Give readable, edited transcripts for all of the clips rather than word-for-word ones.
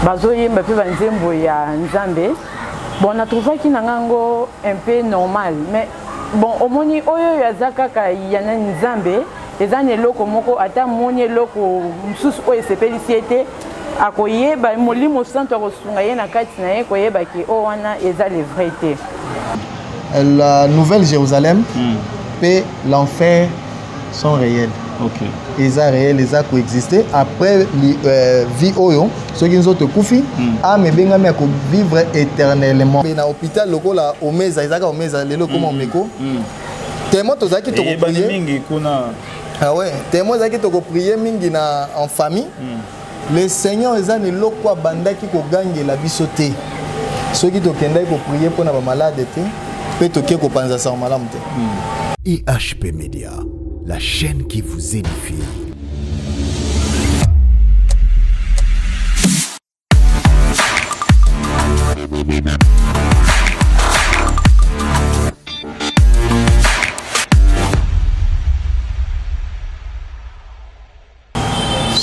bazoyemba pe banzembo ya Nzambe. Bon, on a trouvé qu'il y a un peu normal, mais bon, au moins, oyo yazaka yana Nzambe, les années loko moko ata moni loko msusu oyo sepelisiete akoyeba molimo santo akosunga ye na kati na ye koyeba ki o wana eza les vérités. La Nouvelle Jérusalem et l'enfer sont réels. Ok. Ils ont réel, ils ont coexisté. Après vie oyo, ceux qui nous ont koufi, ah mais bien mais vivre éternellement. Mais dans l'hôpital local là, au mesa, ils ont au mesa, les locaux mon meko. Tellement tous qui te prier. Ah ouais, tellement qui te prier mingi na en famille. Le Seigneur ils ont les locaux banda qui ko gagne la bisoté. Ceux qui te kenda pour prier pour na malade té, peut te ko panza sa malade té. IHP Media, la chaîne qui vous édifie.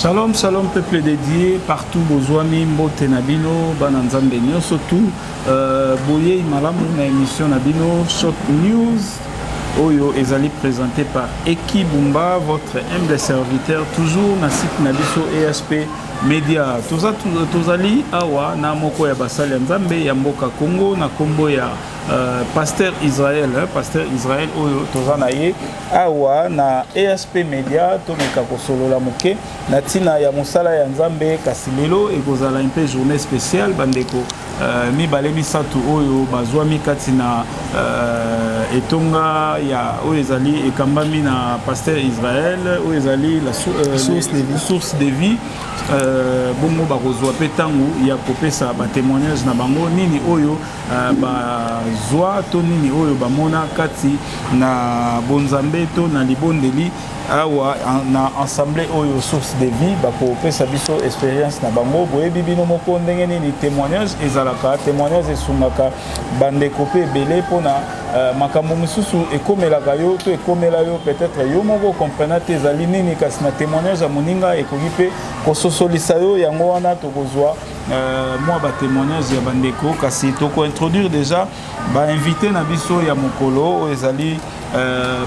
Shalom, shalom peuple dédié, partout Bozwami, Mbote Nabino, Bananzambe, surtout Boye Malamu na émission Nabino, Short News. Oyo ezali présenté par Eki Bumba, votre humble serviteur, toujours na site Nabiso ESP Media. Tozali awa na moko ya basali Nzambe ya mboka Congo na kombo ya Pasteur Israël, Pasteur Israël oyo tozana ye awa na ESP Media tomeka kosolola moke na tina ya musala ya Nzambe kasi lelo ekozala un peu journée spéciale bandeko mibale misatu oyo bazwami kati na etonga ya oyo ezali ekambami na Pasteur Israël oyo ezali la source de vie bongo bakozwa pe tangu ya kopesa ba témoignage na bango nini oyo bazwa to nini oyo bamona kati na bonzambe to na libondeli awa na ensemble oyo source de vie bakopesa biso expérience na bango boyebi bino moko ndenge nini témoignage ezalaka témoignage esungaka bandeko pe ebele mpona makambo mosusu ekomelaka yo to ekomela yo peut-être yo moko comprena te ezali nini kasi na témoignage ya moninga ekoki mpe kososolisa yo yango wana tokozwa mwa batémoignage ya bandeko kasi tokointroduire déjà bainvité na biso ya mokolo oyo ezali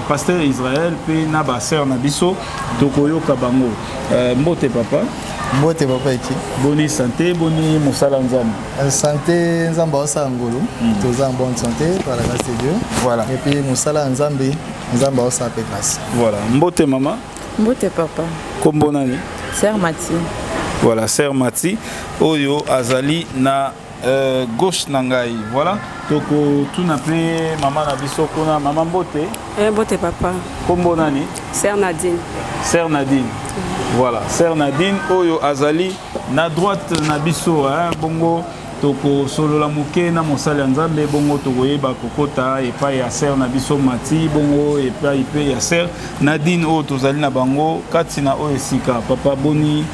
Pasteur Israël pe na ba sœur na biso tokoyoka bango mbote papa. Mbote papa eki. Boni santé, boni musala Nzambe. Santé Nzambe osa ngolo. Tous en bonne santé par la grâce de Dieu. Voilà. Et puis musala Nzambe, Nzambe osa pe grâce. Voilà. Mbote maman. Mbote papa. Kombo nani? Sœur Mati. Voilà, Sœur Mati oyo azali na gauche nangai. Voilà. Toko tuna pe maman na biso kuna maman mbote. Mbote papa. Kombo nani? Sœur Nadine. Sœur Nadine. Voilà, Sœur Nadine oyo azali na droite na biso bongo toko solola muke na mosali Nzambe bongo tokoyeba kokota epai ya Sœur na biso Mati bongo epai pe ya Sœur Nadine oyo tozali na bango kati na oyo esika papa boni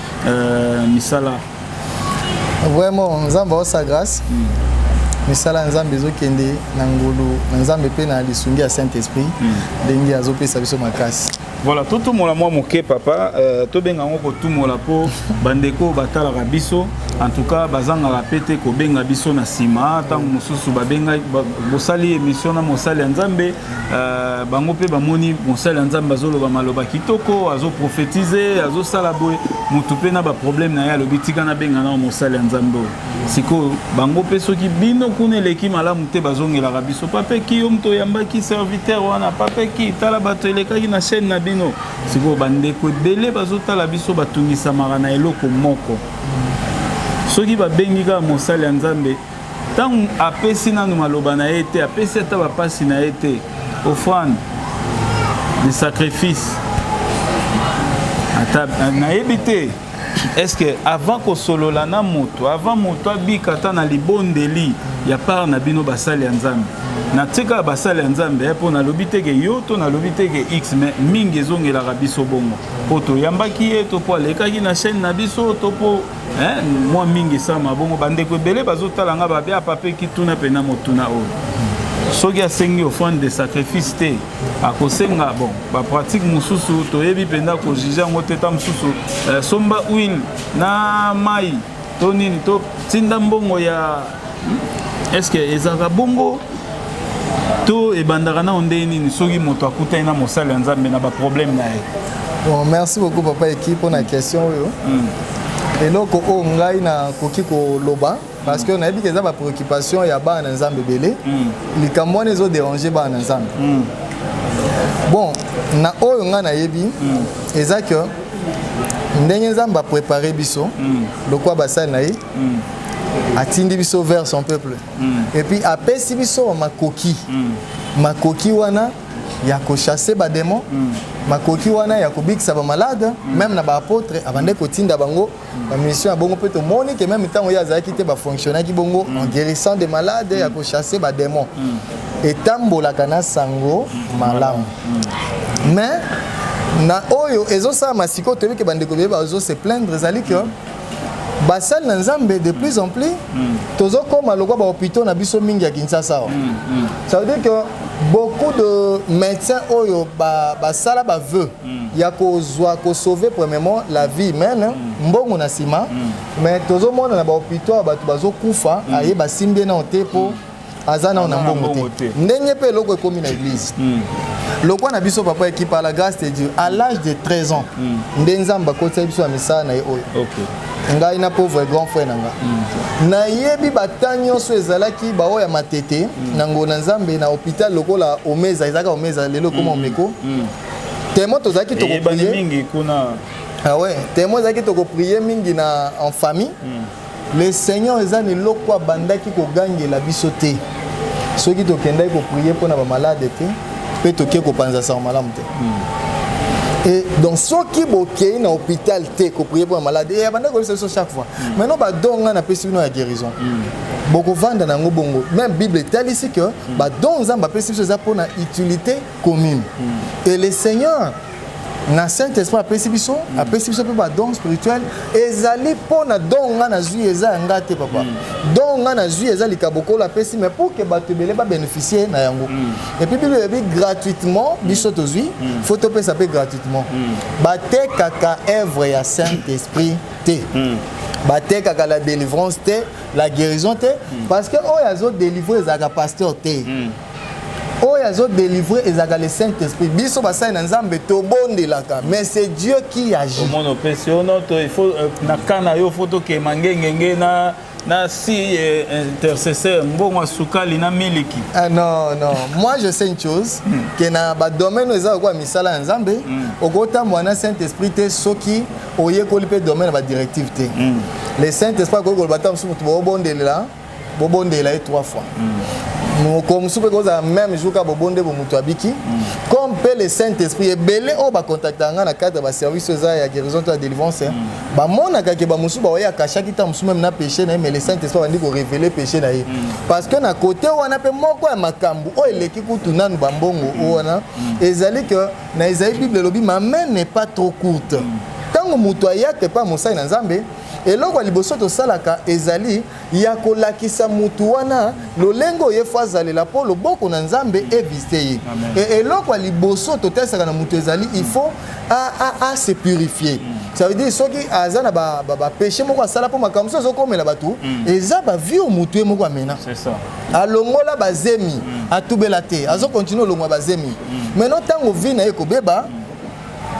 misala. Vraiment Nzambe osa grâce. Misala Nzambe ezokende na ngulu Nzambe pe na lisungi ya Saint-Esprit ndenge azopesa biso makasi. Voilà, tout le monde moqué papa, tout bien tout le monde po bandeko batala biso, en tout cas bazanga rapete ko benga biso na sima, tant mususu babenga bosali émission na mosali Nzambe, bango pe bamoni mosali Nzambe bazolo ba maloba kitoko, azo prophétiser, azo salabwe, mutu pe na ba problème na ya lobitika na benga na mosali Nzambe. Siko bango pe soki bino kune leki malamu te bazongela biso, papa ki yomto yamba ki serviteur wana, papa ki tala bato eleka ki na chaîne na bino siko bandeko ebele bazotala biso batungisamaka na eloko moko soki babengi kaka mosali ya Nzambe ntango apesi nanu maloba na ye te apesi ata bapasi na ye te offrande de sacrifice ata nayebi te est-ce que avant kosolola na moto avant moto abika ata na libondeli ya part na bino basali ya Nzambe na tika basali ya Nzambe po na lobi teke yo to na lobi teke x mais mingi ezongelaka biso bongo po toyambaki ye to po alekaki na chaîne na biso to po mwa mingi sama bongo bandeko ebele bazotalanga babia pape kituna pena motuna oyo soki asengi offrande de sacrifice te akosenga bon bapratique mosusu toyebi mpenza kojuge yango te ta mosusu somba huile na mai to nini to tinda mbongo ya est-ce que ezaka bongo to ebandaka na onde nini soki moto akutani na mosala nzambe na ba problème na ye. Bon, merci beaucoup papa équipe pour la question yo. Et loko o ngai na koki ko loba parce que on a dit que ça ba préoccupation ya ba na nzambe belé. Les kamone ezo déranger ba na nzambe. Bon, na oyo nga na yebi eza que ndenge nzambe a préparé biso lokwa basali na ye atindi biso vers son peuple et puis apesi biso makoki wana ya ko chasser ba démon makoki wana ya ko bikisa ba malade même na ba apôtre abande ko tinda bango ba mission ya bongo peut moni que même temps ya zaki te ba fonctionner ki bongo en guérissant des malades ya ko chasser ba démon et tambola kana sango malamu mais na oyo ezosa masiko tobi ke bande ko beba ozo se plaindre zali que basal na nzambe de plus en plus tozo koma lokwa ba hôpitaux na biso mingi ya Kinshasa. Ça veut dire que beaucoup de médecins oyo basala ba vœu ya ko sauver premièrement la vie humaine mbongo na sima mais tozo mona na ba hôpitaux ba bazo kufa aye ba simbe na ote po azana na mbongo te ndenge pe loko ekomi na église lokwa na biso papa équipe par la grâce de Dieu à l'âge de 13 ans ndenzamba ko tsa biso ya misala na ye oyo ngai na pauvre grand frère nanga na yebi batanyo so ezalaki ba oya matete nango na nzambe na hôpital lokola omeza ezaka omeza lelo koma omeko temo tozaki to prier mingi kuna ah ouais temo zaki to prier mingi na en famille le Seigneur ezane lokwa bandaki ko gangela biso te soki to kendai ko prier pona ba malade te pe to ke ko panza sa malamu te. Et donc ceux qui boquent dans l'hôpital te ko prier pour un malade et abanda ko ça chaque fois maintenant ba donga na pesi no ya guérison boko vanda na ngobongo même Bible telle ici que ba don nzamba pesi ça pour na utilité commune et le Seigneur na Saint-Esprit apesi biso pe ba don spirituel ezali pona donga na zui eza ngate papa donga na zui eza likaboko la pesi mais pour que ba te belé ba bénéficier na yango et puis Bible dit gratuitement biso to zui faut to pesa pe gratuitement ba te kaka œuvre ya Saint-Esprit te ba te kaka la délivrance te la guérison te parce que o yazo délivrer ezaka pasteur te oh ils ont délivré le Saint-Esprit biso basai na nzambe to bondelaka mais c'est Dieu qui agit mon opération il faut na kana yo photo ke mangengenge na si intercesseur mbongo sukali na miliki non moi je sais une chose que na ba domaine eza kwa misala nzambe okota mwana Saint-Esprit te soki oyekoli pe domaine ba directive te le Saint-Esprit ko bata msumu to bondela 3 fois comme soupe cause même jour ka bobonde bo mutu abiki comme peut le Saint-Esprit et belé o ba contacter nga na cadre ba service za ya guérison de délivrance ba mona ka ke ba musu ba oya ka chaque temps musu même na péché na mais le Saint-Esprit va ndiko révéler péché na ye parce que na côté wana pe moko ya makambu o eleki kutu nanu ba mbongo wana ezali que na Isaïe Bible lobi ma main n'est pas trop courte tango mutu ayake pa mosai na nzambe eloko liboso to salaka ezali ya kolakisa mutu wana lolengo ye fazalela po loboko na nzambe eviste ye et eloko liboso to tesaka na mutu ezali il faut à se purifier ça veut dire soki azana ba péché moko asala po makamso zo komela batu eza ba vie au mutu moko amena c'est ça alongola bazemi atubela te azo continuer longwa bazemi maintenant tango vie na ye kobeba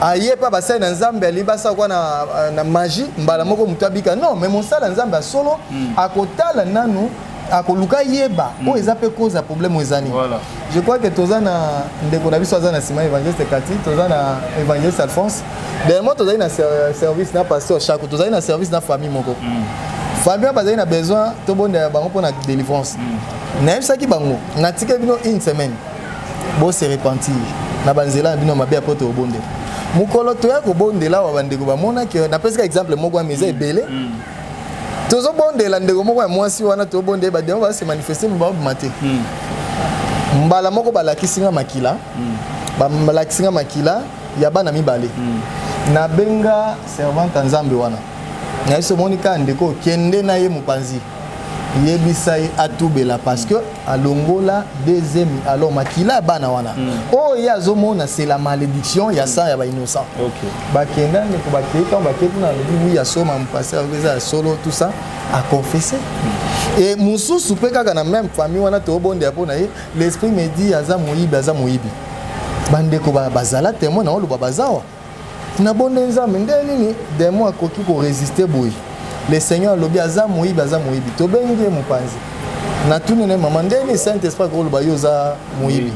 aye pa basai na nzambe alibasa kwa na magie mbala moko mutabika non mais mosala nzambe solo akotala nanu akoluka yeba o eza pe cause problème ezani voilà je crois que tozana ndeko na biso azana sima évangéliste Kati tozana évangéliste Alphonse dernièrement tozali na service na pasteur chaque tozali na service na famille moko famille bazali na besoin to bonda bango pour na délivrance na ebisaki bango na tika bino une semaine bo se repentir na banzela bino mabe apote obonde mukolo to ya ko bondela wa bandeko bamona ke na pesika exemple moko ya meza ebele tozo bondela ndeko moko ya mwasi wana to bonde ba demo ba se manifester ba mate mbala moko balakisinga makila ba balakisinga makila ya bana mibale na benga servante nzambe wana na iso monika ndeko kende na ye mupanzi yebisai atubela parce que alongola deuxième alors makila bana wana oh ya zomona c'est la malédiction ya ça ya ba innocent OK bakenda ne ko baketa baketa na oui ya soma passer avec solo tout ça a confessé et mususu pe kaka na même famille wana to bonde apo na l'esprit me dit aza moyibi bande ko bazala témoin na olo bazawa na bonde nzambe ndeni démon akoki ko résister boy. Le Seigneur lobi aza moyibi to bengi mupanzi na tuni ne mama ndeni Saint-Esprit ko loba yoza moyibi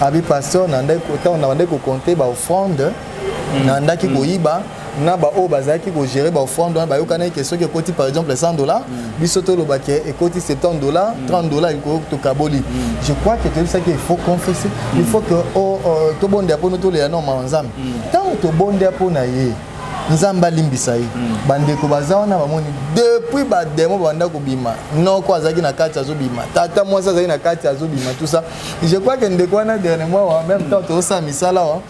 abi pasteur na ndai ko ta na ndai ko compter ba offrande na ndaki ko yiba na ba o bazaki ko gérer ba offrande ba yokana ke soki koti par exemple $100 bisoto loba ke ekoti $70 $30 il ko to kaboli. Je crois que c'est ça qu'il faut confesser. Il faut que to bonde apo to le no manzam tant to bonde apo na ye nzamba limbisa ye bandeko bazawana bamoni depuis ba demo banda ko bima noko azaki na kati azobima tata mwasa azaki na kati azobima tout ça. Je crois que ndeko wana dernièrement en même temps to sa misala wa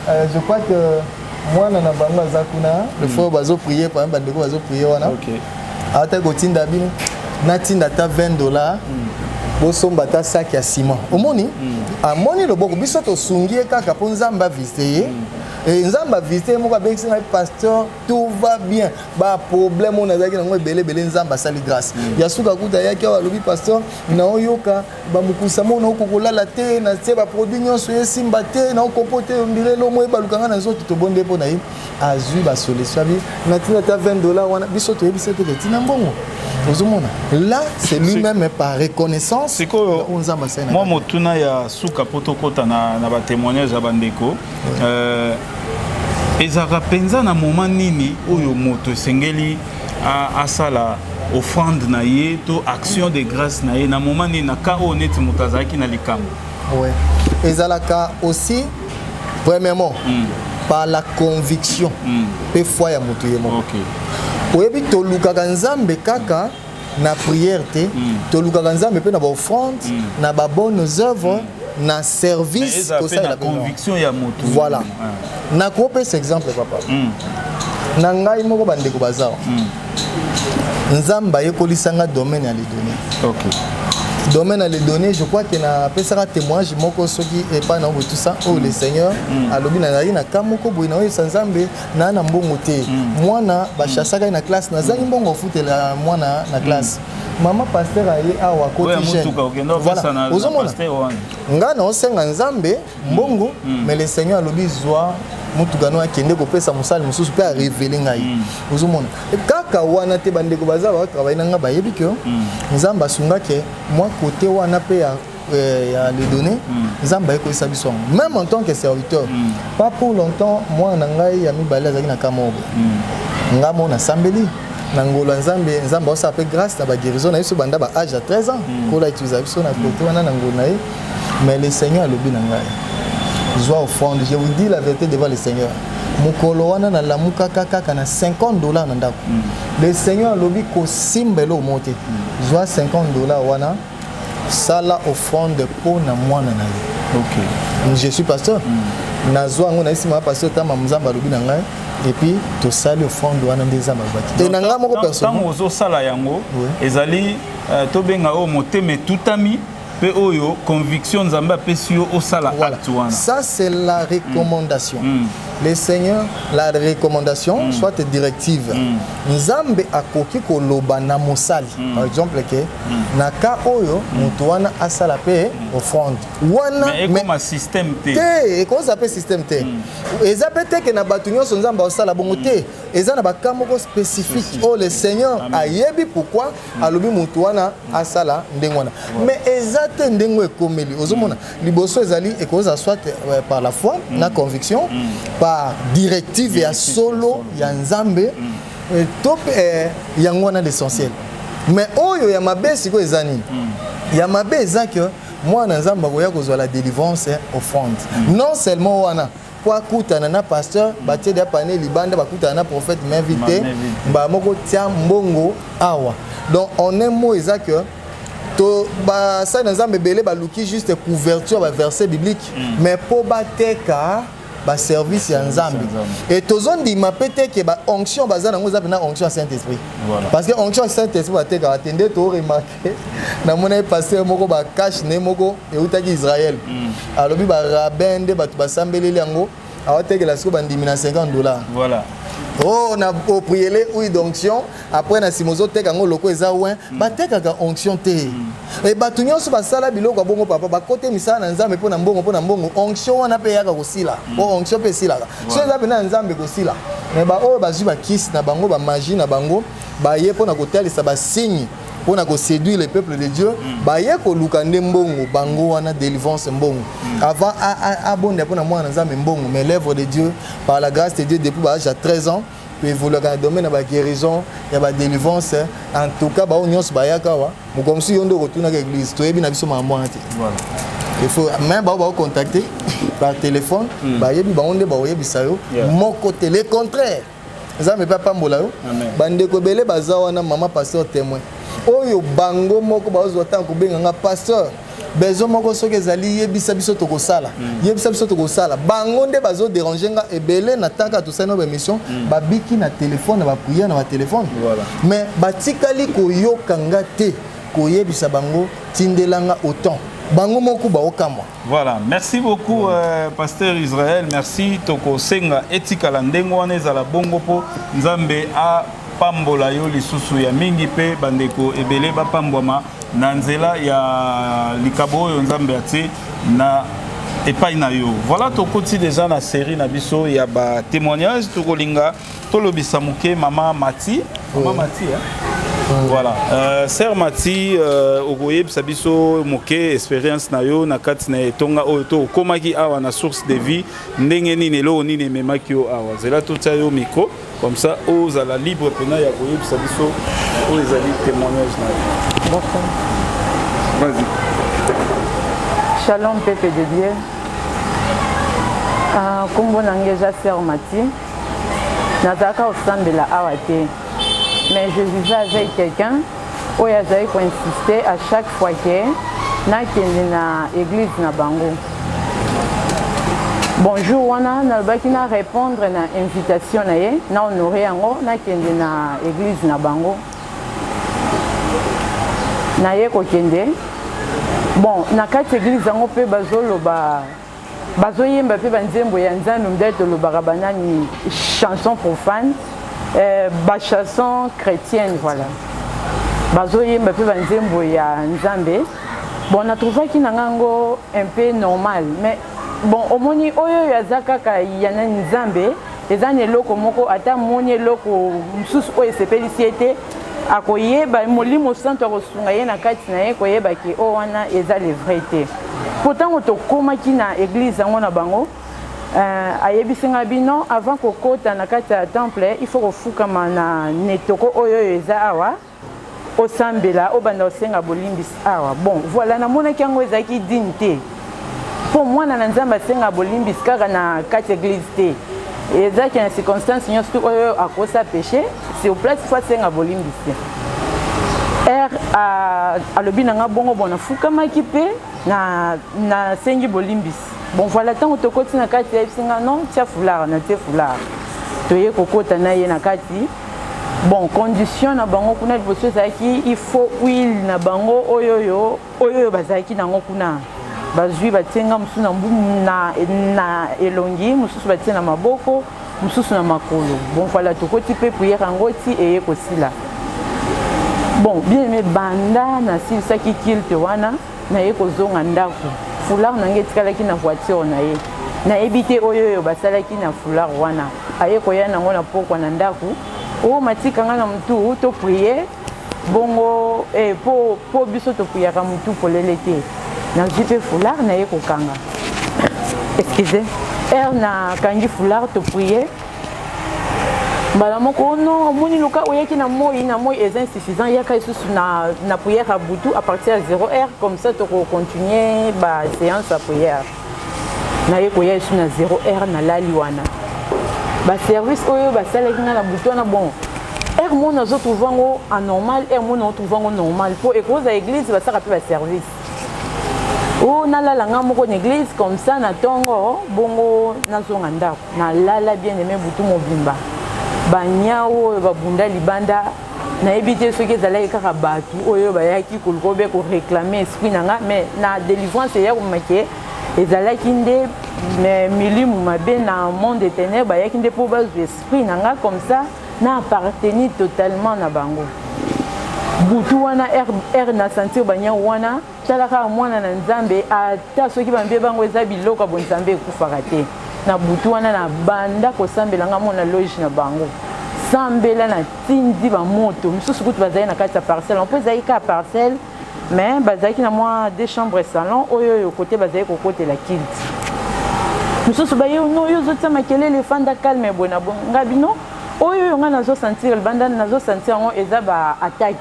je crois que moi na bango azakuna le frère bazo prier par exemple bandeko bazo prier wana OK ata ko tinda bino na tinda ta $20 bosomba ta sac ya ciment omoni amoni loboko biso to sungie kaka po nzamba visiter et nzamba visiter moko abekisi na pasteur tout va bien ba problème on azaki nango belé nzamba sali grâce ya suka kuta yaki wa lobi pasteur na oyoka ba mukusa mona okokola la te na se ba produit nyonso yesimba te na okopote mbirelo mo ba lukanga na nzoto to bonde po na ye azui ba solution bi na tina ta $20 wana biso to yebisa te tina mbongo. Là, c'est lui-même par reconnaissance. C'est quoi moi, motuna ya suka potokota na ba témoignage ya bandeko. Ezaka penza na moment nini oyo moto sengeli asala offrande na ye to action de grâce na ye na moment nini na ka honnête mutazaki na likambo. Ouais. Ezalaka aussi premièrement par la conviction pe foi ya moto ye mo. OK. Oyebi tolukaka nzambe kaka na prière te tolukaka nzambe pe na ba offrande na ba bonnes œuvres na service ko ça la conviction ya moto. Voilà. Na ko pe cet exemple papa na ngai moko bandeko bazawa nzamba yekolisanga domaine ya les données. OK. Domaine à les donner, je crois qu'il a fait ça témoignage moko soki et pas non tout ça oh le Seigneur a lobi na na kamoko boina o sanzambe na na mbongo te mwana ba chasaka na classe na zangi mbongo futela mwana na classe maman pasteur aye awa côté jeune voilà ozomona ngana osenga nzambe mbongo mais le Seigneur a lobi zwa mutugano akende kopesa musali mususu pe a révéler ngai ozomona kaka wana te bandeko baza ba travailler nanga ba yebi que nzamba sunga ke moi côté wana pe ya les données nzamba eko isabiso même en tant que serviteur pas pour longtemps moi na ngai ya mibale azaki na kamobo ngamo na sambeli na ngolo nzambe nzamba osa pe grâce na ba guérison na biso banda ba âge à 13 ans ko la utiliser biso na côté wana na ngolo na ye mais le Seigneur a lobi na ngai joie au fond, je vous dis la vérité devant le Seigneur. Mukolo wana na lamuka kaka na $50 na ndako. Le Seigneur lobi ko simbelo monte. Joie $50 wana sala offrande pour na mwana na ye. OK. Je suis pasteur. Na joie ngona isima pasteur tama mzamba lobi na ngai et puis to sali offrande wana ndeza mabaki. Et na nga moko personnel. Tant ozo sala yango ezali to benga o moteme tutami. Pe oyo conviction nzamba pesio au sala actuana. Ça c'est la recommandation. Le Seigneur la recommandation soit directive. Nzambe akoki ko loba na mosali. Par exemple que na ka oyo mutu wana asala pe offrande. Wana mais comme un système T. Et comment ça s'appelle système T? Eza peut-être que na batu nyonso nzamba osala bongo te. Eza na ba kamoko spécifique. Oh le Seigneur ayebi pourquoi alobi mutu wana asala ndengwana. Mais eza ndengo ekomeli ozomona liboso ezali ekoza soit par la foi na conviction par directive ya solo ya nzambe top yango na l'essentiel mais oyo ya mabe siko ezani ya mabe ezaki mwana nzamba koya kozwa la délivrance offrande non seulement wana kwa kutana na pasteur batie de panel libanda bakutana na prophète m'invité ba moko tia mbongo awa donc en un mot ezaki to ba ça nzambe belé ba luki juste couverture ba verset biblique mais po bateka ba service ya nzambe et tozondima pete ke ba onction bazana ngo zapena onction Saint-Esprit parce que onction Saint-Esprit bateka atende to remarquer na mona pasteur moko ba cache ne moko e utaki Israël alobi ba rabbin de batu basambeleli yango awatekela siko bandimi na $50 voilà. Oh, on a prié les oui d'onction. Après, on a simozo teka ngo loko eza ouin. Ba teka ka onction te. Et ba tunyo so ba sala biloko bongo papa ba kote misala na nzambe pona mbongo onction wana pe yaka kosila. O onction pe sila. So eza pe na nzambe kosila. Mais ba o ba zu ba kiss na bango ba magie na bango ba ye pona kotalisa ba signe pona ko séduire le peuple de Dieu. Ba ye ko lukande mbongo bango wana délivrance mbongo. Avant a bonde pona moi na nzambe mbongo mais l'œuvre de Dieu par la grâce de Dieu depuis l'âge de 13 ans peut évoluer dans le domaine de la guérison, de la délivrance. En tout cas, on y a comme si on retourne à l'église. Il faut même contacter par téléphone. Les contraire. Ça me pas mbola yo. Bande ko belé bazawana maman pasteur témoin. Oyo bango moko bazo tanko benga pasteur. Bezo moko soki ezali yebisa biso tokosala yebisa biso tokosala bango nde bazo déranger nga ebele na tanka to sano ba émission babiki na téléphone ba prière na ba téléphone mais batikali koyoka nga te koyebisa bango tindelanga autant bango moko ba okamwa. Voilà, merci beaucoup pasteur Israël, merci toko senga etikala ndengo wana ezala bongo po nzambe a pambola yo lisusu ya mingi pe bandeko ebele ba pambwama na nzela ya likabo oyo nzambe ate na epai na yo. Voilà tokoti déjà na série na biso ya ba témoignage tokolinga tolobisa muke mama Mati hein? Voilà, sœur Mati okoyebisa biso muke expérience na yo na kati na etonga oyo to komaki awa na source de vie ndenge nini lo nini memaki yo awa zela to tia yo micro comme ça aux à la libre pena ya koyebisa biso oyo ezali témoignage na yo. Vas-y. Shalom peuple de Dieu. Kombo nangeja sœur Mati. Nazaka osambela awa te. Mais je vivais avec quelqu'un où il y avait insisté à chaque fois que na kende na église na bango. Bonjour wana na baki na répondre na invitation na ye na honorer yango na kende na église na bango. Na ye ko kende. Bon, na kati église yango pe bazolo bazoyemba pe banzembo ya nzambe mdeto lo barabanani chanson profane. Chanson chrétienne, voilà. Bazoye mbape banzembo ya nzambe. Bon, on a trouvé qu'il y a un peu normal, mais bon, au moni oyo ya zakaka yana nzambe, les années loko moko ata moni loko msusu oyo sepelisiete akoye ba molimo santo akosunga ye na kati na ye koyeba ki o wana eza le vérité. Pourtant on to komaki na église yango na bango. Ayebisinga bino avant kokota na kati ya temple il faut kofukama na netoko oyo eza awa osambela obanda osenga bolimbisi awa. Bon voilà na mona kiango ezaki dignité pour moi na nzamba senga bolimbisi kaka na kati église te ezaki na circonstance nyonso oyo akosa péché c'est au place fois senga bolimbisi alobi nanga bongo bona fukamaki pe na sengi bolimbisi. Bon voilà tant que tu continues à kati singa non tia foulard na tia foulard toye kokota na ye na kati. Bon condition na bango kuna liboso zaki il faut huile na bango oyo bazaki nango kuna bazui batenga musu na mbumu na elongi mususu batie na maboko mususu na makolo. Bon voilà tokoti pe prière ngoti eye kosila. Bon bien me banda na saki kilte wana na ye kozonga ndako foulard nange tikalaki na voiture na ye na ebité oyo basalaki na foulard wana aye koya nango na pokwa na ndako o matikanga na mutu to prier bongo po biso to prier ka mutu polele te na jipe foulard na ye kokanga excusez na kangi foulard to prier bala moko non moni luka oyaki na moi est insuffisant yaka isusu na prière à butu à partir de 0h comme ça to continuer ba séance à prière na yeko ya isu na 0h na lali wana ba service oyo ba salaki na butu na bon er mo na zo trouvango anormal er mo na trouvango normal pour école à église ba saka pe ba service Oh, nalala nga moko l'église comme ça na tongo bongo nazonga ndako na lala bien aimé butu mobimba banyao babunda libanda na ebité ce que zala kaka batu oyo bayaki kulkobe ko réclamer esprit nanga mais na délivrance ya komake ezala kinde mais milimu mabe na monde des ténèbres bayaki nde po bazu esprit nanga comme ça na appartenir totalement na bango butu wana na sentir banya wana talaka mwana na nzambe ata soki bambe bango eza biloko bo nzambe ekufaka te na butu wana na banda kosambela nga mona loge na bango sambela na tindi bamoto misusu kutu bazali na kati ya parcelle on peut ezali ka parcelle mais bazalaki na mwa deux chambres salon oyo côté bazali kokotela kilte misusu baye no oyo ozotia makelele efanda calme boye na bonga bino oyo nga nazosentir libanda nazosentir yango eza baattaque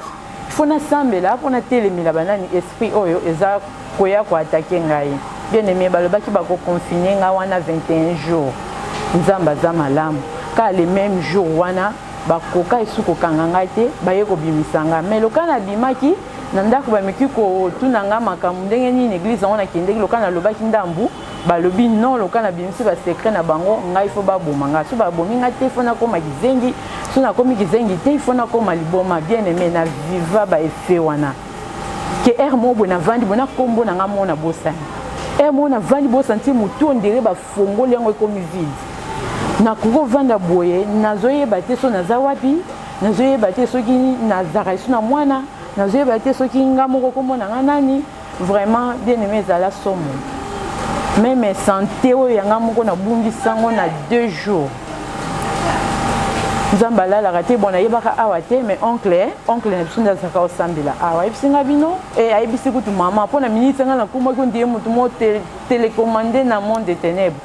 faut na sambela mpona telemela banani esprit oyo eza koya koatake ngai bien aimé balobaki bakoconfine nga wana 21 jours nzambe aza malamu ka le même jour wana bakoka esu kokanga ngai te baye kobimisa nga mais loka nabimaki na ndako bameki kotuna nga makambo ndenge nini église yango nakendeki loka nalobaki ndambu balobi non loka nabimisi basekret na bango ngai fo baboma nga so babomi nga te fo nakoma kizengi so nakomi kizengi te fo nakoma liboma bien aimé na viva baefe wana ke ere mo boye navandi boye nakombo na nga mona bosani ere mo navandi bosanti motu ondere bafongoli yango ekomi vide nakoki ovanda boye nazoyeba te so naza wapi nazoyeba te soki nazaka esu na mwana nazoyeba te soki nga moko kombo na nga nani vraiment bien aimé ezala somo même santé oyo yanga moko nabungisango na 2 jours nzambe alalaka te bon nayebaka awa te mais oncle na biso nde azalaka osambela awa ayebisinga bino ayebisi kutu mama mpo na miniti nga nakumaki ondiye motu mo télécommandé na monde des ténèbres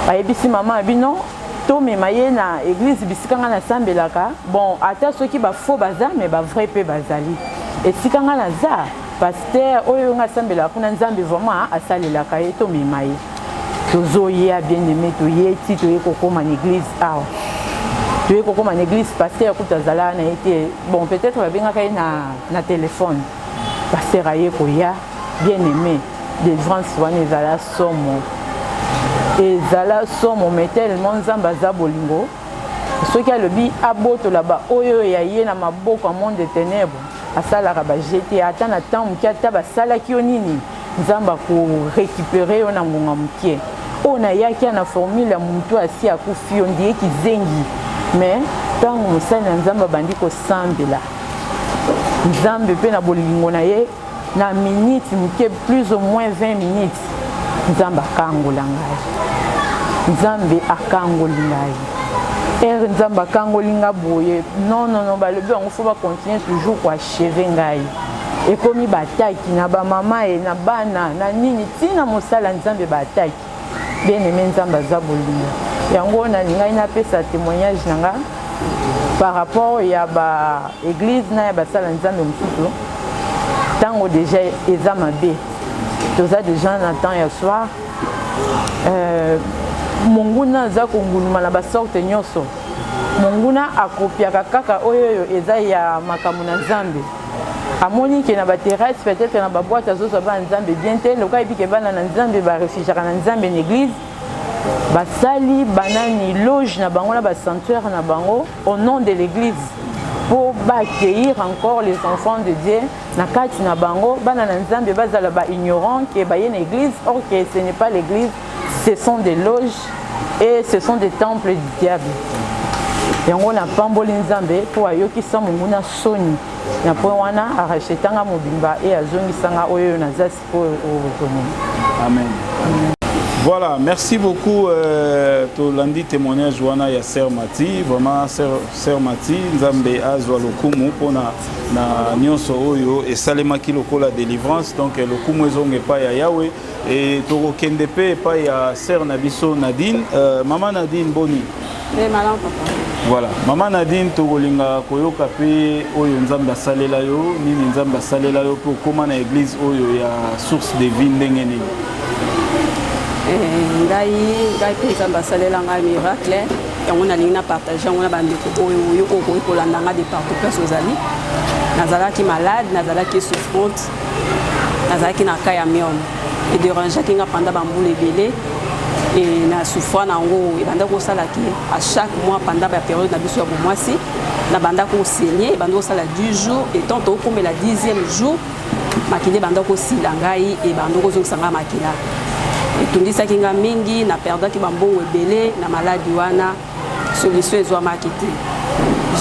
ayebisi mama bino tomema ye na église bisika nga nasambelaka bon ata soki bafaux baza mais bavrai mpe bazali esika nga naza paster oyo nga asambelaka kuna nzambe vraiment asalelaka ye tomema ye tozoya bien aimé toyeti toye kokoma na église awa toye kokoma na église paster kutu azala na ye te bon peut-être babengaka ye na téléphone paster aye koya bien aimé délivrance wana ezala somo ezala somo mais tellement nzambe aza bolingo soki alobi abotola baoyo ya ye na maboko ya monde des ténèbres asalaka bajete ata na temps moke ata basalaki yo nini nzambe akorécupere yo na ngonga moke oyo nayaki na formule ya motu asi akufi yo ndiye kizengi mais ntango mosali na nzambe abandi kosambela nzambe mpe na bolingo na ye na minute moke plus ou moins 20 minutes nzambe akangola ngai nzambe akangoli ngai ere nzambe akangoli nga boye non balobi yango fo bacontinue toujours koacheve ngai ekomi bataki na bamama e na bana na nini ntina mosala nzambe bataki bien aimé nzambe aza bolingo yango nalingai napesa témoignage na nga par rapport ya baéglise na ya basala nzambe mosusu ntango déjà eza mabe toza déjà na temps ya soir monguna aza konguluma na basorte nyonso monguna akopiaka kaka oyo eza ya makambo na nzambe amoni ke na baterrasse peut-être na baboite azozwa bana nzambe bien te loka ebike bana na nzambe barefugiaka na nzambe na église basali banani loge na bango na basanctuaire na bango au nom de l'église pour accueillir encore les enfants de Dieu na kati na bango bana na nzambe bazala ba ignorant ke baye na église or que ce n'est pas l'église, ce sont des loges et ce sont des temples du diable. Yango na pamboli nzambe po ayokisa monguna soni na po wana arachetanga mobimba et azongisanga oyo na zasi po ozomo. Amen. Voilà, merci beaucoup to landi témoignage wana ya Sœur Mati, vraiment Sœur Mati nzambe azwa lokumu pona na nyonso oyo esalemaki lokola délivrance, donc lokumu ezonge pa ya Yahweh et to kende pe pa ya Sœur Nabiso Nadine. Maman Nadine boni. Maman papa. Voilà, Maman Nadine tokolinga koyoka pe oyo nzambe asalela yo, nini nzambe asalela yo po koma na église oyo ya source de vie ndenge nini. ngai pe nzambe asalela ngai miracle yango nalingi na partage yango na bandeko oyo okoki kolanda nga de partout place ozali nazalaki malade nazalaki souffrante nazalaki na cas ya myome ederangeaki nga pendant bambula ebele et na souffrant nango ebanda kosalaki à chaque mois pendant la période na biso ya bomwasi na banda kosaigner ebanda kosala 10 jours et tant tokomela 10e jour makila ebanda kosila ngai ebanda kozongisa nga makila etundisaki nga mingi na perdaki bambongo ebele na maladi wana solution ezwamaki te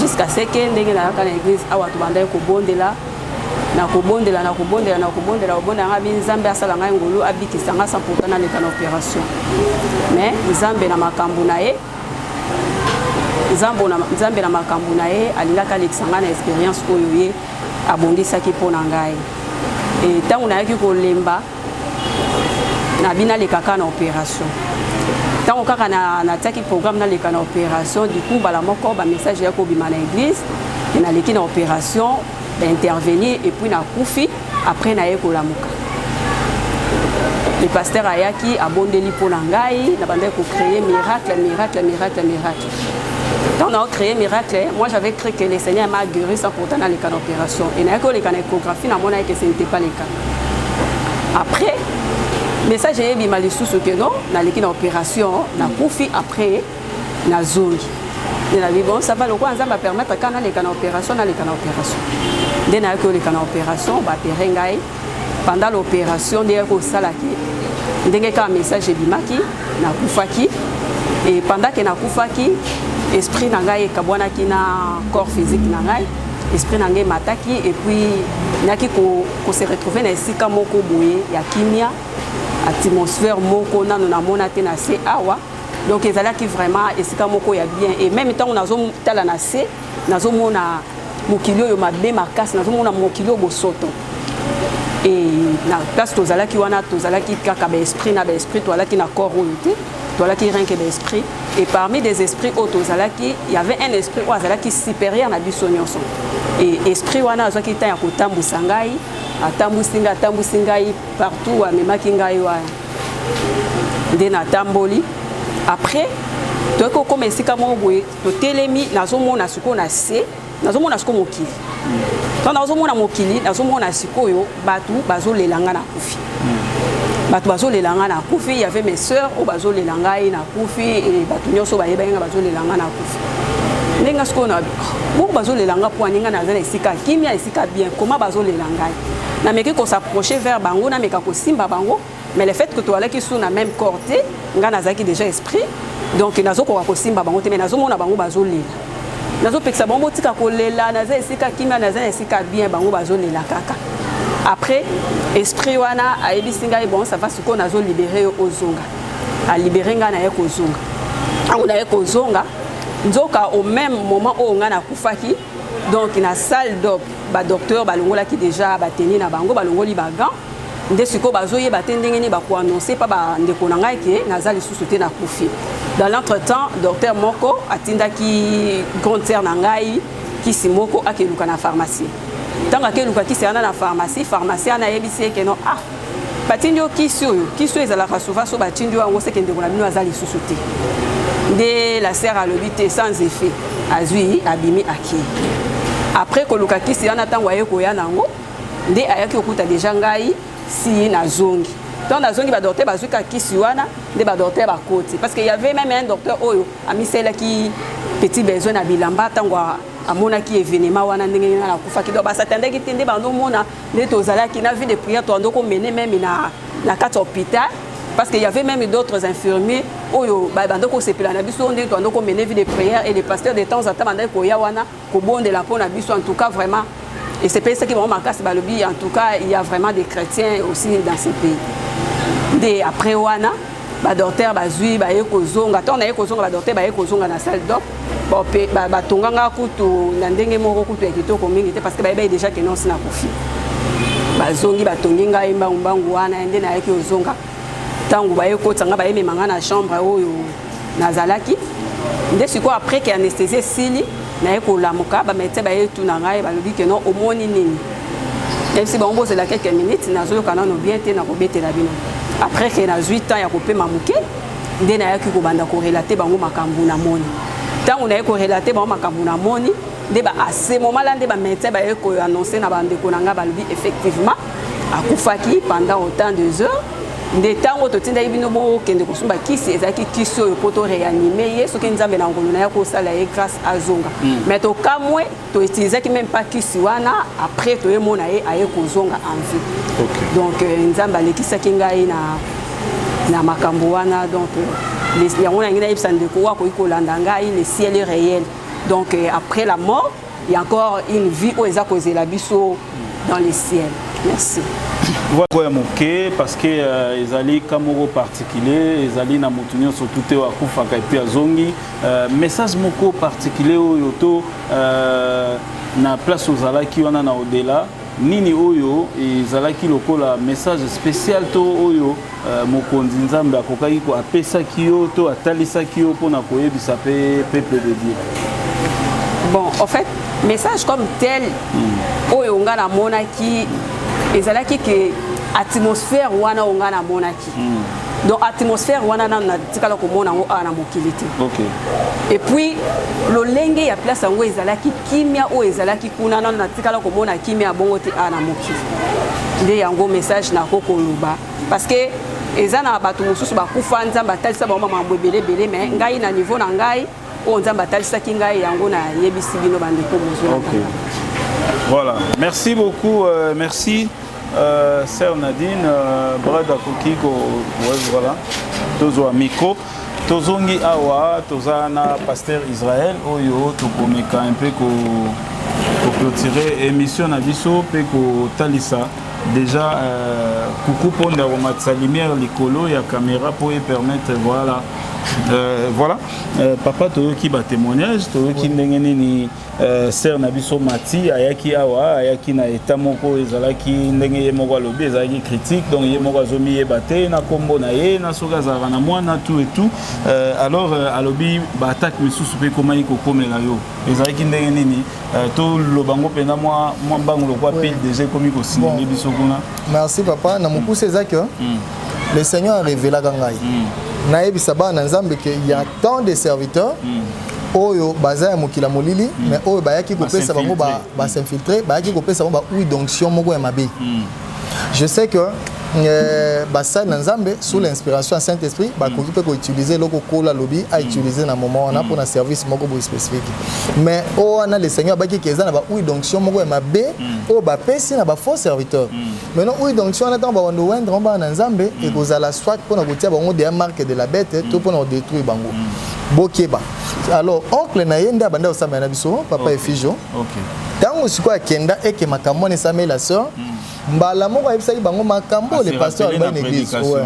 jusqu'à ce que ndenge nayaka na église awa tobandaki kobondela nga nzambe asala ngai ngolu abikisa nga sans pourtant naleka na opération mais nzambe na makambo na ye nzambe na makambo na ye alingaka alekisa ngai na expérience oyo ye abondisaki mpo na ngai ntango nayaki kolemba nalekaka na opération ntango kaka natiaki programme naleka na opération du coup mbala moko bamessage ya kobima na église naleki na opération intervenir et puis nakufi après naye kolamuka le pasteur ayaki abondeli mpo na ngai na bandaki kocréer miracle. Quand on a créé miracle, moi j'avais cru que le Seigneur m'a guéri sans pourtant dans les cas d'opération. Et dans les échographie, que ce n'était pas le cas. Après, mais ça j'ai mis mal sous ce que non, dans les cas d'opération, na kufi après na zongi. Et la vie bon ça va le quoi ça va permettre quand on les cas d'opération, dans les cas d'opération. Dès na que les cas d'opération, ba perengai pendant l'opération des ko salaki. Ndenge ka message bimaki na kufaki et pendant que na kufaki esprit nangai kabwanaki na corps physique nangai esprit nangai mataki et puis naki ko se retrouver na esika moko boye ya kimia atmosphère moko nano na mona te na se awa donc ezalaki vraiment esika moko ya bien et même temps nazo tala na se nazo mona mokilio yo mabe makasi nazo mona mokilio bosoto et na place tozalaki wana tozalaki kaka ba esprit na ba esprit toalaki na corps oyote toalaki rien que l'esprit et parmi des esprits autozalaki il y avait un esprit oazalaki supérieur na biso nyonso et esprit wana azwaki ta ya kotambusa ngai atambusi ngai partout amemaki ngai wana nde natamboli après toyeko koma esika moko boye totelemi nazomona sikoyo na se nazomona sikoyo mokili to nazomona mokili nazomona sikoyo bato bazolelanga na kufi bato bazolelanga na kufi, il y avait mes sœurs au bazolelanga na kufi et bato nyonso bayebanga bazolelanga na kufi ndenge siko na bo bazolelanga po aninga na zana esika kimia esika bien comment bazolelanga na meki ko s'approcher vers bango na meka ko simba bango mais le fait que tu alaki sous na même corté nga nazaki déjà esprit donc nazo ko simba bango te mais nazo mona bango bazolela nazo peksa bango tika ko lela na za esika kimia na za esika bien bango bazolela kaka. Après, esprit wana a ebisinga bon ça va ce qu'on a libéré aux zonga. A libéré nga na eko zonga. On a eko zonga. Nzoka au même moment où on a kufaki donc na salle d'op ba docteur balongola qui déjà ba tenir na bango balongoli ba gant. Nde siko bazoye ba tendenge ni ba ko annoncer pas ba ndeko na ngai ke nazali sous-sauté na kufi. Dans l'entretemps, docteur Moko atinda ki grande sœur na ngai ki simoko akeluka na pharmacie. Tant que nous avons na pharmacie, pharmacien na yebisi que non ah patindio kisu ezalaka souvent so batindio ngo se kende kuna bino azali susuti de la serre à l'obité sans effet azui abimi aki après que luka kisi ana tango ayeko ya nango nde ayaki okuta déjà ngai si na zongi tant na zongi ba docteur bazuka kisi wana nde ba docteur ba koti parce qu'il y avait même un docteur oyo amisela ki petit besoin na bilamba tango amona ki événement wana ndenge na kufa ki do ba satandaki tende ba mona ne tozala ki na vie de prière to ndoko mener même na carte hôpital parce qu'il y avait même d'autres infirmiers oyo ba ndoko sepela na biso ndenge to ndoko mener vie de prière et les pasteurs de temps en temps bandai ko ya wana ko bonde la pona biso en tout cas vraiment et c'est pas ça qui va marquer ba lobi en tout cas il y a vraiment des chrétiens aussi dans ces pays de après wana ba docteur ba zui ba yeko zonga to na yeko zonga ba docteur ba yeko zonga na salle d'op ba tonganga kutu na ndenge moko kutu ya kitoko mingi te parce que ba déjà que non sina kofi ba zongi ba tonginga imba mbangu wana ende na yeke ozonga tangu ba yeko tsanga ba yeme manga na chambre oyo nazalaki nde siko après que anesthésie sili na yeko lamuka ba mete ba yetu na ngai ba lobi que non omoni nini même si bon c'est la quelques minutes nazo kana no bien te na ko betela bino après que na 8 ans ya ko pe mamuke nde na yaki ko banda ko relater bango makambu na moni tango na yeko relater bango makambu na moni nde ba à ce moment là nde ba médecin ba yeko annoncer na bande ko nanga ba lobi effectivement akufaki pendant autant de heures. Des temps où tu as dit que kisi ezaki kisi oyo poto réanimer ye soki nzambe na ngolo na ya ko sala ye grâce à zonga mais to kamwe to utiliser même pas kisi wana après to yemona ye aye ko zonga en vie donc nzambe alekisaki ngai na makambo wana donc les yango na ngina yebisa ndeko wako ikolanda ngai le ciel est réel donc après la mort il y a encore une vie où eza kozela biso dans le ciel. Merci. Voilà parce que les alliés Kamoro particulier, les alliés na mutunyo surtout te akufa ka puis azongi message moko particulier oyo na place aux alaki wana na au-delà nini oyo ezalaki lokola message spécial to oyo mokonzi nzambe akokaki ko apesa kiyo to atalisa kiyo pona koyebisa peuple de Dieu. Bon, en fait, message comme tel oyo ngana monaki ezalaki que atmosphère wana ongana monaki donc atmosphère wana na tikala ko mona ngo ana mokilité OK et puis lolenge ya place ngo ezalaki kimia o ezalaki kuna na tikala ko mona kimia bongo te ana mokili nde yango message na koko luba parce que ezana batu mususu bakufa nzamba talisa ba mama mbebele bele mais ngai na niveau na ngai o nzamba talisa ki ngai yango na yebisi bino bande ko mususu. OK. Voilà, merci beaucoup, merci Sœur Nadine, Brada Kokiko, voilà, Tozo Amiko, Tozongi Awa, Tozana Pasteur Israël, Oyo, Tokomeka un peu pour clôturer émission Nabiso, Peko Talisa. Déjà, coucou Ponda Romatsa lumière, l'écolo, il y a caméra pour permettre, voilà. Voilà, papa Toyoki ba témoignage, Toyoki ndengeni Sœur Nabiso Mati, ayaki awa, ayaki na eta moko ezalaki ndenge ye moko lobi ezalaki critique, donc ye moko azomi yebate na kombo na ye na soka zara na mwana tout et tout. Alors alobi ba attaque misusu pe koma iko komela yo. Ezalaki ndenge nini to lobango pena moi mbango lokwa pile déjà komi ko signer biso kuna. Merci papa, na mukuse ezaki le Seigneur a révélé gangai. Naebisa ba na nzambe que il y a tant de serviteurs oyo bazaya mokila molili mais oyo bayaki ko pesa bango ba s'infiltrer bayaki ko pesa bango ba oui d'onction moko ya mabe. Je sais que basa na nzambe sous l'inspiration du Saint-Esprit ba ko peut utiliser loko kola lobby à utiliser na moment on a pour un service moko bo spécifique mais on a le Seigneur ba ki keza na ba oui d'onction moko ya mabe o ba pesi na ba faux serviteurs. Maintenant oui d'onction on attend ba wando wendre ba na nzambe et kozala soit pour na kotia bango des marques de la bête tout pour na détruire bango. Bokeba. Alors oncle na yenda banda osama na biso papa Efigio. OK. Tango siko akenda eke makambo ne samé la sœur. Mbala moko ayebisaki bango makambo le pasteur alba une église. Ouais.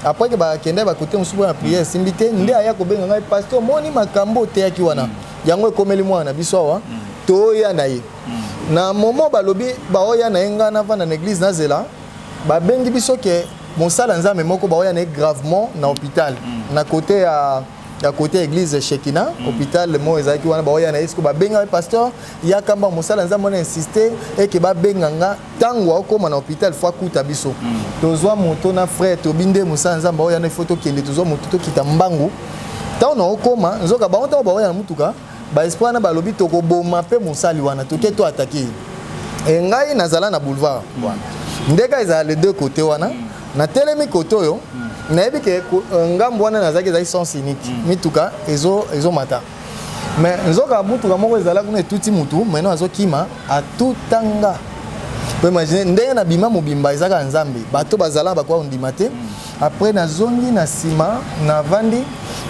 Après que ba kenda ba côté musubu na prière simbité nde aya ko benga ngai pasteur moni makambo te yaki wana. Yango ekomeli mwana biso awa to ya na ye. Na moment balobi ba oya na enga na vana na église na zela ba bengi biso ke mosala nzambe moko ba oya na gravement na hôpital na côté à côté église Shekina hôpital mo ezaki wana ba oya na esko ba benga pasteur ya kamba mosala nzambe na insister et que ba benga nga tango akoma na hôpital fois kuta biso tozwa moto na frère tobinde mosala nzambe oya na photo kende tozwa moto to kita mbangu tango na okoma nzoka ba onta ba oya na mutuka ba espoir na balobi to ko boma pe mosali wana to ke to attaquer et ngai nazala na boulevard wana ndeka ezala les deux côtés wana na telemi côté yo nayebi ke ngambo wana nazaki ezali sens unique mituka ezo mata mais nzoka mutuka moko ezala kuna etuti mutu maintenant azokima atutanga po imagine ndenge na bima mobimba ezaka nzambe bato bazala bakwa ondima te après nazongi na sima na vandi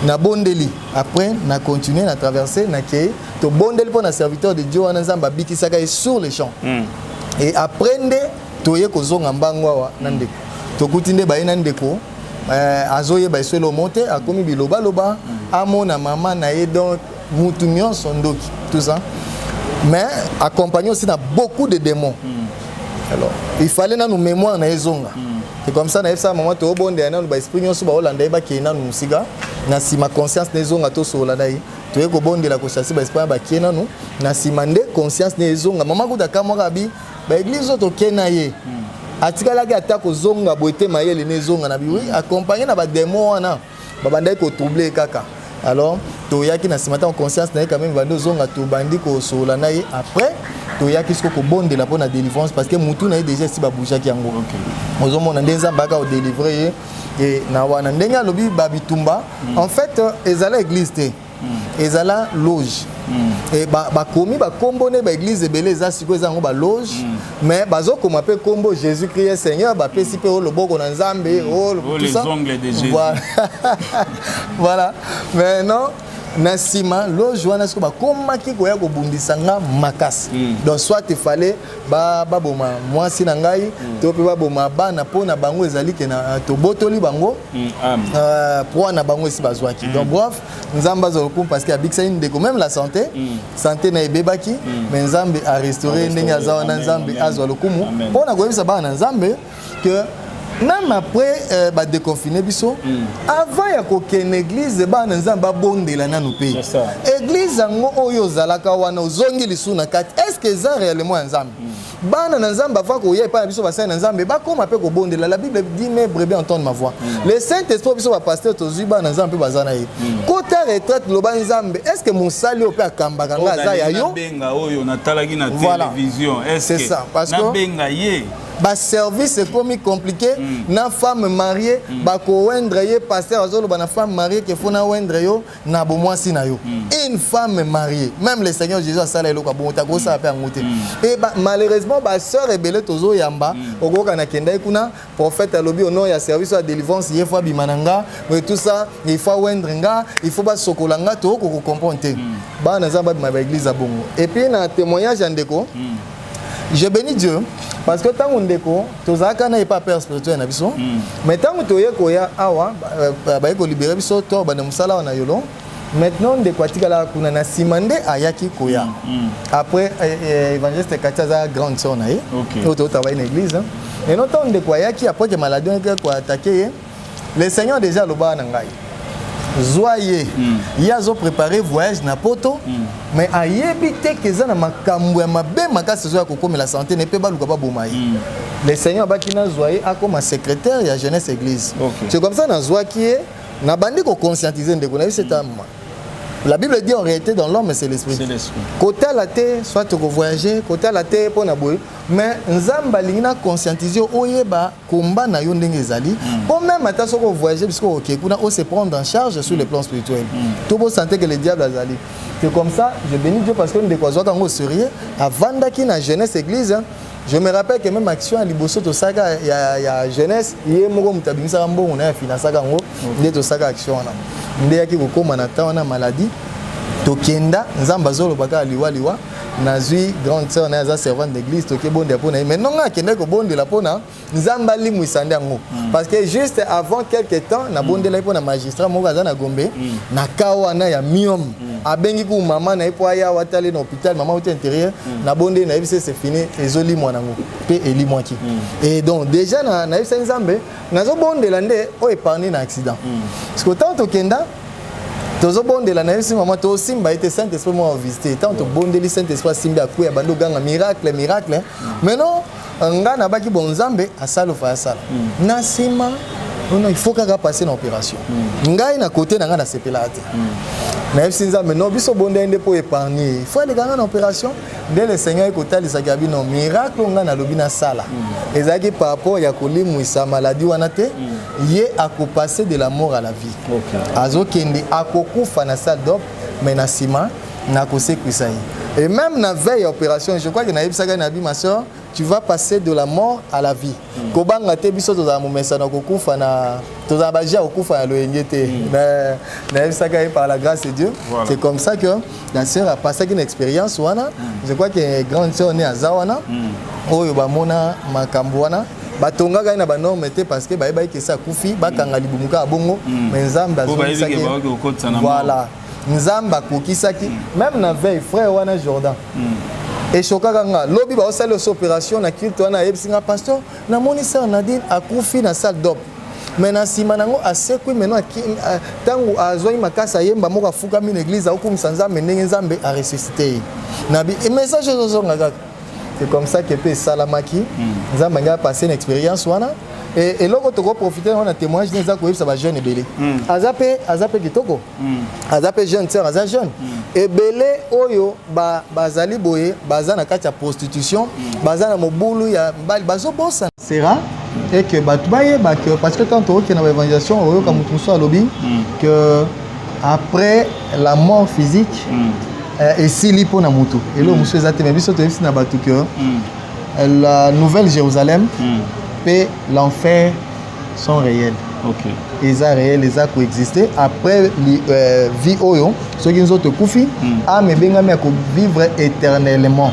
na bondeli après na continuer na traverser na kei to bondeli pour na serviteur de Dieu wana nzamba bikisaka sur les champs et après nde toye kozonga mbango awa na ndeko tokuti nde baye na ndeko azoye ba iselo monte akomi biloba loba amona mama na ye donc mutu nyonso ndoki tout ça mais accompagné aussi dans beaucoup de démons. Alors il fallait na nous mémoire na ezonga c'est comme ça na ça maman to bonde na ba esprit nyonso ba olanda ba kena nu musiga na si ma conscience na ezonga to sola dai to eko bonde la ko chasser ba esprit ba kena nu na si mande conscience na ezonga mama kuta kamwa bi ba église to kena ye atikala ki atako zonga boite mayele ne zonga na biwi accompagné na ba démon wana ba bandai ko troubler kaka alors toyaki na simata en conscience na quand même vando zonga to bandi ko sola na ye après toyaki siko ko bondela pona délivrance parce que mutu na déjà si ba boujaki yango ozomona ndenza mbaka o délivrer et na wana ndenge alobi babitumba en fait ezala église te ezala loge et bakomi bakombone baéglise ebele eza sikoyo eza yango baloge mais bazokoma mpe kombo Jésus Christ Seigneur bapesi mpe o loboko na Nzambe tout ça voilà mais non na sima loge wana siko bakomaki koya kobundisa nga makasi donc soit il fallait baboma mwasi na ngai to mpe baboma bana mpo na bango ezali ke na tobotoli bango po na bango esi bazwaki donc bref Nzambe azolokumu parce que abikisaki ndeko même la santé na ebebaki mais Nzambe a restauré ndenge aza wana Nzambe azwa lokumu mpo na koyebisa bana na Nzambe que même après ba déconfiné biso avant ya kokene église bana Nzambe babondela nanu pe église ngo oyo zalaka wana ozongi lisuna kati est-ce que ça réellement Nzambe bana na Nzambe avant ko yepa biso ba na Nzambe ba koma pe ko bondela la Bible dit mes brebis entendent ma voix le Saint-Esprit biso ba pasteur tozu bana Nzambe bazana ye côté retraite loba Nzambe est-ce que mosali o pe akambaka nga za ya yo benga oyo na talaki na télévision est-ce que ça parce que benga ye ba service est comme compliqué na femme mariée ba ko wendre ye pasteur azolo ba na femme mariée que faut na wendre yo na bo mwasi na yo une femme mariée même le Seigneur Jésus a sala eloko bon ta ko sa pe ngote et malheureusement ba sœur ebele tozo yamba okoka na kenda kuna prophète alobi au nom ya service de délivrance ye fois bimananga mais tout ça il faut wendre nga il faut ba sokolanga to ko comprendre ba na zamba ba église a bongo et puis na témoignage ndeko je bénis Dieu parce que tant on déco tozaka na pas père spirituel na biso mais tant on toye koya awa ba ko libérer biso to ba na musala na yolo maintenant de kwatika la kuna na simande ayaki koya après évangéliste Katiaza grande sœur na ye to travaille dans l'église et non tant de koyaki après que maladie ko attaquer le Seigneur déjà le ba na ngai Zoye, il a préparé voyage na poto, mais a yébité que ça na makambo ya mabe makasi zoya koko mais la santé ne peut pas luka ba bomayi. Le Seigneur bakina Zoye a comme secrétaire ya jeunesse église. C'est comme ça na Zoya qui est na bandi ko conscientiser ndeko na c'est un la Bible dit en réalité dans l'homme c'est l'esprit. Côté la terre soit tu voyager, côté la terre pour na boy, mais nzamba lingina conscientiser oyeba combat na yo ndenge ezali. Pour même ata soko voyager parce que OK, kuna on se prendre en charge sur le plan spirituel. Tout beau sentir que le diable azali. C'est comme ça, je bénis Dieu parce que nous décoisons quand on sérieux avant d'aki na jeunesse église. Je me rappelle que même action à Liboso to saka ya jeunesse, yé moko mutabimisa mbongo na finance kango, ndé to saka action na. Ndé yaki kokoma na ta wana maladie. Tokenda nzamba zolo baka liwa nazui grande sœur na za servante d'église toke bonde pona mais non akende ko bonde la pona nzamba limu isande ngo parce que juste avant quelques temps na bonde la pona magistrat moko za na Gombe na kawana ya miom abengi ku mama na ipo aya watale na hôpital mama au intérieur na bonde na ibise c'est fini ezoli mwana ngo pe eli mwaki et donc déjà na ibise nzambe nazo bonde la nde o épargner na accident parce que tant tokenda tozo bondela na yesi mama to simba était Saint-Esprit moi visiter tant to bondeli Saint-Esprit simba ku ya bando ganga miracle mais non nga na baki bonzambe asalo fa asala na sima il faut kaka passer na opération ngai na côté na nga na sepelate na yesi nzambe no biso bonde ende po épargner il faut aller na opération dès le Seigneur ekotali sa gabi no miracle nga na lobi na sala ezaki par rapport ya kolimu sa maladie wana te yé a passer de la mort à la vie. Azokende akokufa na salle d'op mais na sima na kosekwisa et même na veille opération je crois que na yebisaka na bi ma soeur tu vas passer de la mort à la vie. Kobanga te biso to za momesa na kokufa na to za baja kokufa ya loyengete mais na yebisaka par la grâce de Dieu. Voilà. C'est comme ça que la sœur a passé une expérience wana je crois que grande sœur né à Zawana oyo ba mona makambo wana batonga ga na ba norme te parce que ba ke sa kufi bakanga libumuka bongo mais nzamba azosaki voilà nzamba kokisaki même na veille frère wana Jordan et choka nga lobi ba osala opération na culte wana yebsinga pasteur na moni sœur Nadine akufi na salle d'op mais na sima nango asekwi maintenant tangu azoi makasa yemba moko afuka mi l'église akumisa nzambe ndenge nzambe a ressuscité na bi message zozonga. C'est comme ça que peut Salamaki, nous avons passé une expérience. et loko toko profiter on a témoignage desako ça va jeune et belé azape kitoko azape jeune sœur aza jeune et belé oyo bazali boye bazana kati ya prostitution bazana mobulu ya mbali bazo bossa sera et que batubaye que parce que quand on est dans l'évangélisation oyo comme tout ça lobby que après la mort physique et si lipo na mutu et là monsieur ezate mais biso to na batu que la nouvelle Jérusalem et l'enfer sont réels. OK. Ils ont réel, ils ont coexisté. Après vie oyo, ceux qui nous ont koufi, mais bien vivre éternellement.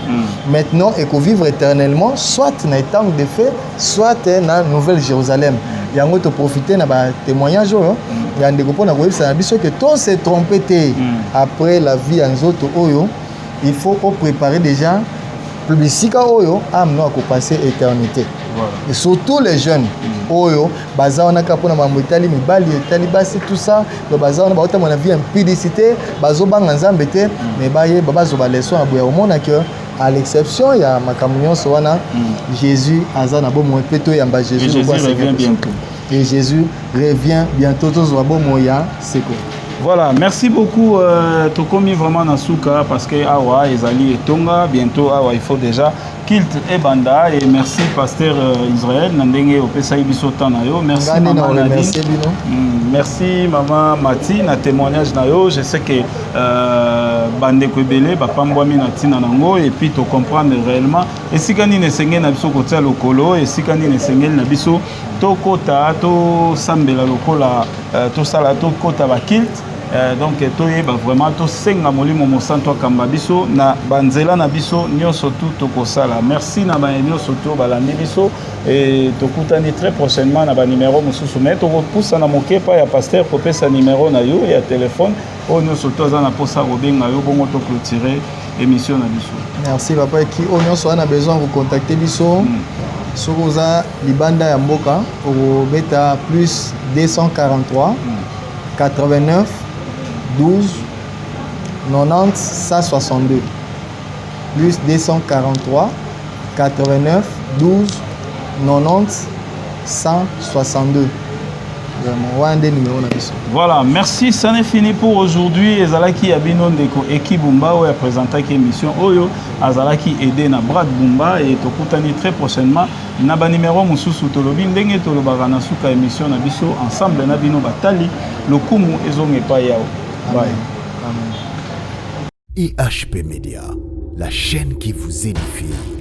Maintenant, et vivre éternellement, soit dans les temps de fait, soit dans la nouvelle Jérusalem. Il y a un autre profiter dans le témoignage. Il y a un découpon dans le web, que tout s'est trompé. Après la vie en autres oyo, il faut préparer déjà. Publicité oyo amno à passer éternité. Et surtout les jeunes oyo baza on a kapona mamotali mibali etali basi tout ça le baza on a autant mon avis impudicité bazo banga nzambete mais baye babazo ba leçon aboya au monde que à l'exception il y a makamunyo soana Jésus azana bo mo peto yamba Jésus revient bientôt. Et Jésus revient bientôt tous wa bo moya seko. Voilà, merci beaucoup Tokomi vraiment Nasuka parce que awa ezali etonga bientôt awa il faut déjà kilt et banda et merci pasteur Israël Nandenge opesa biso tanayo merci maman Nadine merci maman Mati na témoignage nayo je sais que bande ko belé ba pambwami na tina nango et puis to comprendre réellement et sikani ne sengel na biso kotia lokolo et sikani ne sengel na biso to kota to sambela lokola to sala to kota ba kilt donc toyeba vraiment to senga molimo mosanto kamba biso na banzela na biso nyonso tout tokosala merci na ba nyonso to balandi biso et tokutani très prochainement na ba numéro mosusu mais to repoussa na mokepa ya pasteur kopesa numéro na yo ya téléphone o nyonso to za na posa robenga yo bongo to clôturer émission na biso. Merci papa qui o nyonso ana besoin de contacter biso sokoza libanda ya mboka o beta plus 243 89 12 90 162 plus 243 89 12 90 162. Voilà, merci, ça n'est fini pour aujourd'hui. Ezalaki Abino Ndeko Eki Bumba ou a présenté l'émission Oyo Azalaki aidé na Brad Bumba et tokutani très prochainement na ba numéro mususu tolobi ndenge tolobaka na suka émission na biso ensemble na bino batali lokumu ezonge pa yao. Bye. IHP Media, la chaîne qui vous édifie.